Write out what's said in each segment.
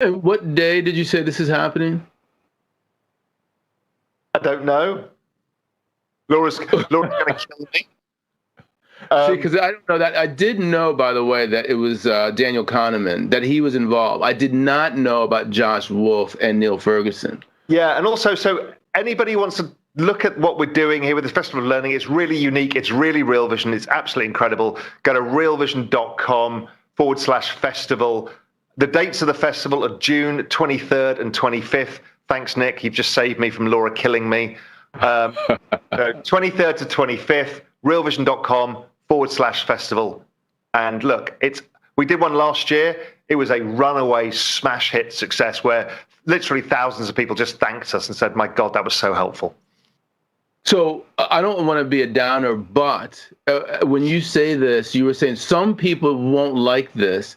And what day did you say this is happening? I don't know. Laura's Laura's going to kill me. See, Um, because I don't know that. I did know, by the way, that it was Daniel Kahneman, that he was involved. I did not know about Josh Wolf and Neil Ferguson. yeah, and also, so anybody who wants to look at what we're doing here with this Festival of Learning, it's really unique. It's really Real Vision. It's absolutely incredible. Go to realvision.com/festival. The dates of the festival are June 23rd and 25th. Thanks, Nick. You've just saved me from Laura killing me. Um, so 23rd to 25th, realvision.com/festival. And look, we did one last year. It was a runaway smash hit success where literally thousands of people just thanked us and said, my God, that was so helpful. So I don't want to be a downer, but when you say this, you were saying some people won't like this.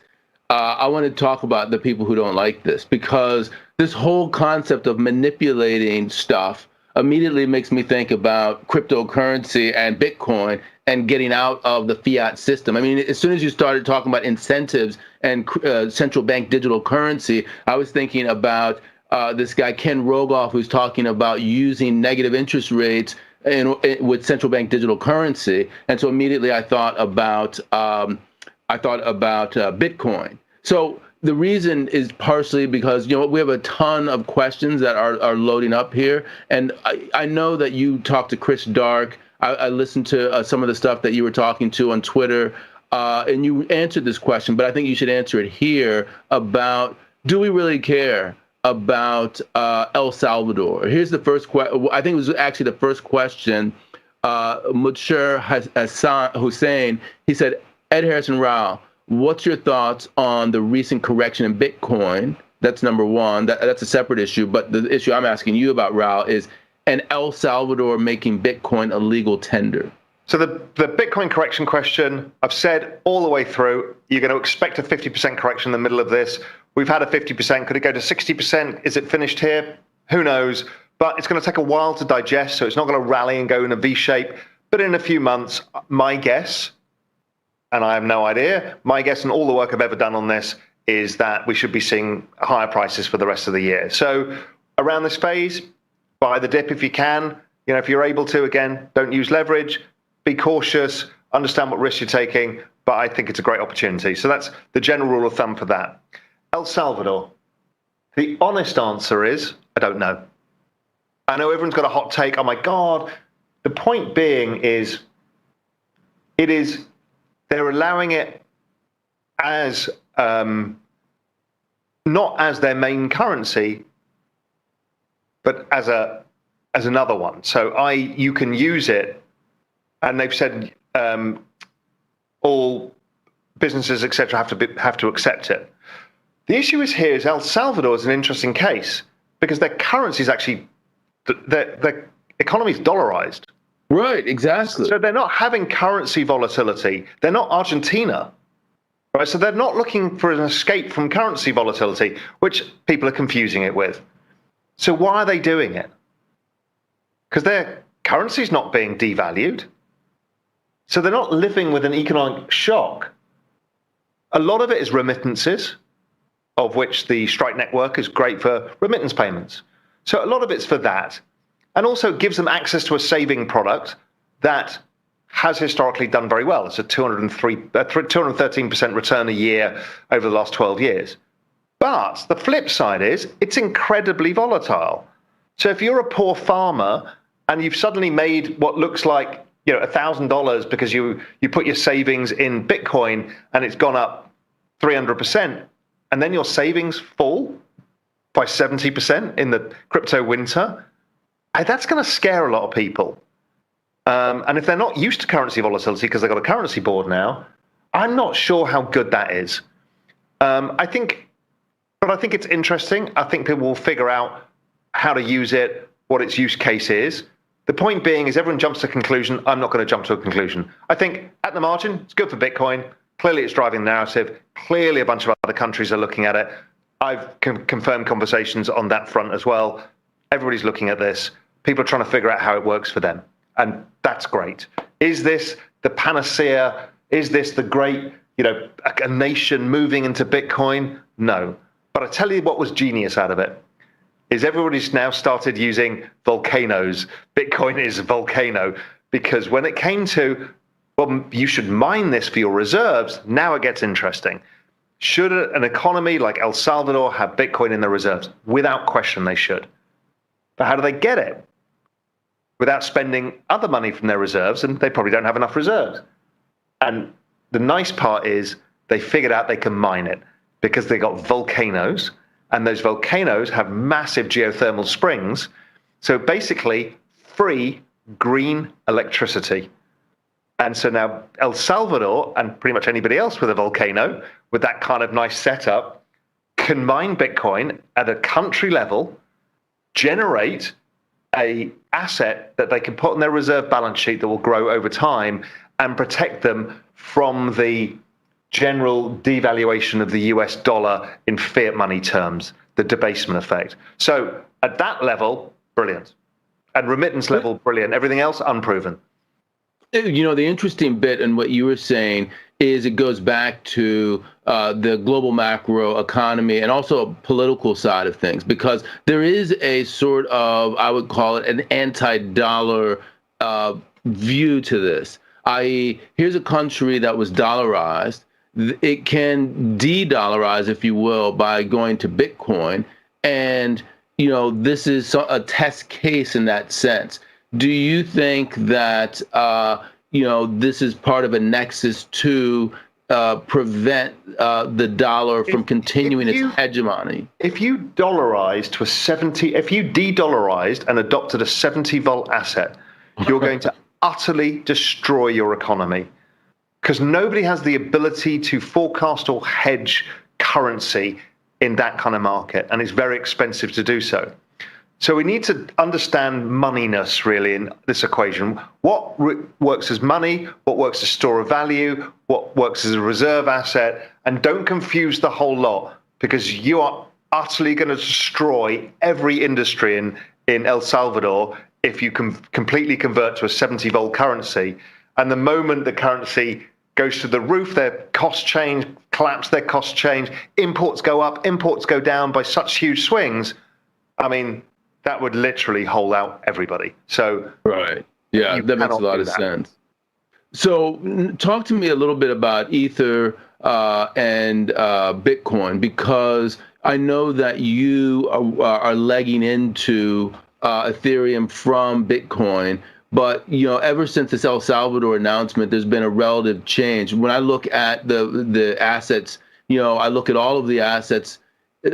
I want to talk about the people who don't like this, because this whole concept of manipulating stuff immediately makes me think about cryptocurrency and Bitcoin and getting out of the fiat system. I mean, as soon as you started talking about incentives and central bank digital currency, I was thinking about this guy, Ken Rogoff, who's talking about using negative interest rates with central bank digital currency. And so immediately I thought about Bitcoin. So the reason is partially because, we have a ton of questions that are loading up here. And I know that you talked to Chris Dark. I listened to some of the stuff that you were talking to on Twitter, and you answered this question, but I think you should answer it here about, do we really care about El Salvador? Here's the first question. I think it was actually the first question. Mutshir Hassan Hussein, he said, Ed Harrison Rao, what's your thoughts on the recent correction in Bitcoin? That's number one. That's a separate issue. But the issue I'm asking you about, Rao, is an El Salvador making Bitcoin a legal tender. So the Bitcoin correction question, I've said all the way through, you're going to expect a 50% correction in the middle of this. We've had a 50%. Could it go to 60%? Is it finished here? Who knows? But it's going to take a while to digest, so it's not going to rally and go in a V shape. But in a few months, my guess, and I have no idea, my guess and all the work I've ever done on this is that we should be seeing higher prices for the rest of the year. So around this phase, buy the dip if you can. If you're able to, again, don't use leverage. Be cautious, understand what risks you're taking, but I think it's a great opportunity. So that's the general rule of thumb for that. El Salvador. The honest answer is, I don't know. I know everyone's got a hot take. Oh my God. The point being is, they're allowing it as, not as their main currency, but as another one. So you can use it. And they've said all businesses, et cetera, have to accept it. The issue is El Salvador is an interesting case because their currency is actually, their economy is dollarized. Right, exactly. So they're not having currency volatility. They're not Argentina, right? So they're not looking for an escape from currency volatility, which people are confusing it with. So why are they doing it? Because their currency is not being devalued. So they're not living with an economic shock. A lot of it is remittances, of which the Strike network is great for remittance payments. So a lot of it's for that. And also gives them access to a saving product that has historically done very well. It's a 213% return a year over the last 12 years. But the flip side is it's incredibly volatile. So if you're a poor farmer and you've suddenly made what looks like $1,000 because you put your savings in Bitcoin and it's gone up 300%, and then your savings fall by 70% in the crypto winter, that's going to scare a lot of people. And if they're not used to currency volatility because they've got a currency board now, I'm not sure how good that is. I think it's interesting. I think people will figure out how to use it, what its use case is. The point being is everyone jumps to a conclusion. I'm not going to jump to a conclusion. I think at the margin, it's good for Bitcoin. Clearly, it's driving the narrative. Clearly, a bunch of other countries are looking at it. I've confirmed conversations on that front as well. Everybody's looking at this. People are trying to figure out how it works for them. And that's great. Is this the panacea? Is this the great, a nation moving into Bitcoin? No. But I tell you what was genius out of it is everybody's now started using volcanoes. Bitcoin is a volcano because when it came to, well, you should mine this for your reserves, now it gets interesting. Should an economy like El Salvador have Bitcoin in their reserves? Without question, they should. But how do they get it? Without spending other money from their reserves, and they probably don't have enough reserves. And the nice part is they figured out they can mine it because they got volcanoes, and those volcanoes have massive geothermal springs. So basically, free green electricity. And so now El Salvador and pretty much anybody else with a volcano, with that kind of nice setup, can mine Bitcoin at a country level, generate a asset that they can put on their reserve balance sheet that will grow over time and protect them from the general devaluation of the US dollar in fiat money terms, the debasement effect. So at that level, brilliant. At remittance level, brilliant. Everything else, unproven. You know, the interesting bit in what you were saying is it goes back to the global macro economy and also a political side of things, because there is a sort of, I would call it an anti-dollar view to this, i.e., here's a country that was dollarized. It can de-dollarize, if you will, by going to Bitcoin. And, you know, this is a test case in that sense. Do you think that, you know, this is part of a nexus to prevent the dollar from continuing its hegemony? If you dollarized to a 70, if you de-dollarized and adopted a 70-volt asset, you're going to utterly destroy your economy, because nobody has the ability to forecast or hedge currency in that kind of market, and it's very expensive to do so. So we need to understand moneyness really in this equation. What works as money, what works as store of value, what works as a reserve asset, and don't confuse the whole lot, because you are utterly going to destroy every industry in El Salvador if you can completely convert to a 70-volt currency. And the moment the currency goes to the roof, their costs change, collapse, their costs change, imports go up, imports go down by such huge swings. I mean, that would literally hold out everybody. So right, yeah, that makes a lot of sense. So talk to me a little bit about Ether and Bitcoin, because I know that you are legging into Ethereum from Bitcoin. But, you know, ever since this El Salvador announcement, there's been a relative change. When I look at the assets, you know, I look at all of the assets,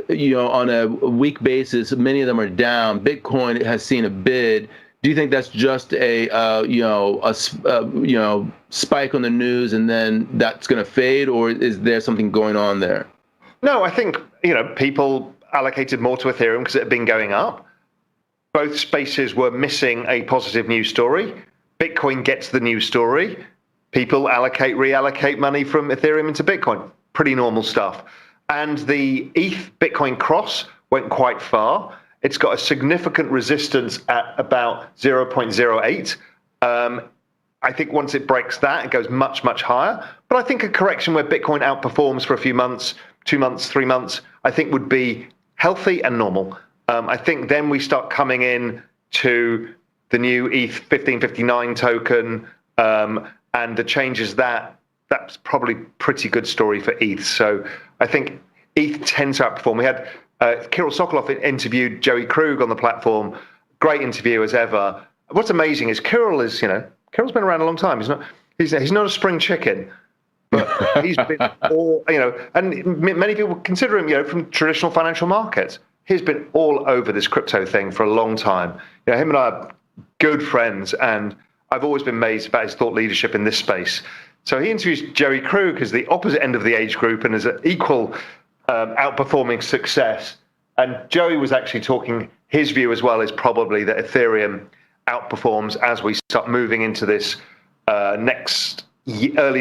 you know, on a week basis, many of them are down. Bitcoin has seen a bid. Do you think that's just a spike on the news and then that's going to fade, or is there something going on there? No, I think, you know, people allocated more to Ethereum because it had been going up. Both spaces were missing a positive news story. Bitcoin gets the news story. People reallocate money from Ethereum into Bitcoin. Pretty normal stuff. And the ETH Bitcoin cross went quite far. It's got a significant resistance at about 0.08. I think once it breaks that, it goes much, much higher. But I think a correction where Bitcoin outperforms for a few months, 2 months, 3 months, I think would be healthy and normal. I think then we start coming in to the new ETH 1559 token and the changes that's probably pretty good story for ETH. So I think ETH tends to outperform. We had Kirill Sokolov interviewed Joey Krug on the platform. Great interview as ever. What's amazing is Kirill's been around a long time. He's not a spring chicken, but he's been all, you know, and many people consider him, you know, from traditional financial markets. He's been all over this crypto thing for a long time. You know, him and I are good friends, and I've always been amazed about his thought leadership in this space. So he interviews Joey Krug as the opposite end of the age group and as an equal outperforming success. And Joey was actually talking, his view as well is probably that Ethereum outperforms as we start moving into this early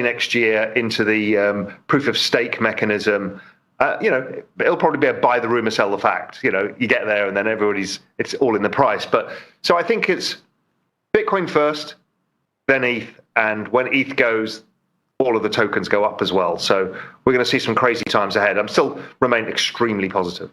next year into the proof of stake mechanism. You know, it'll probably be a buy the rumor, sell the fact. You know, you get there and then it's all in the price. But so I think it's Bitcoin first, then ETH. And when ETH goes, all of the tokens go up as well. So we're going to see some crazy times ahead. I'm still remain extremely positive.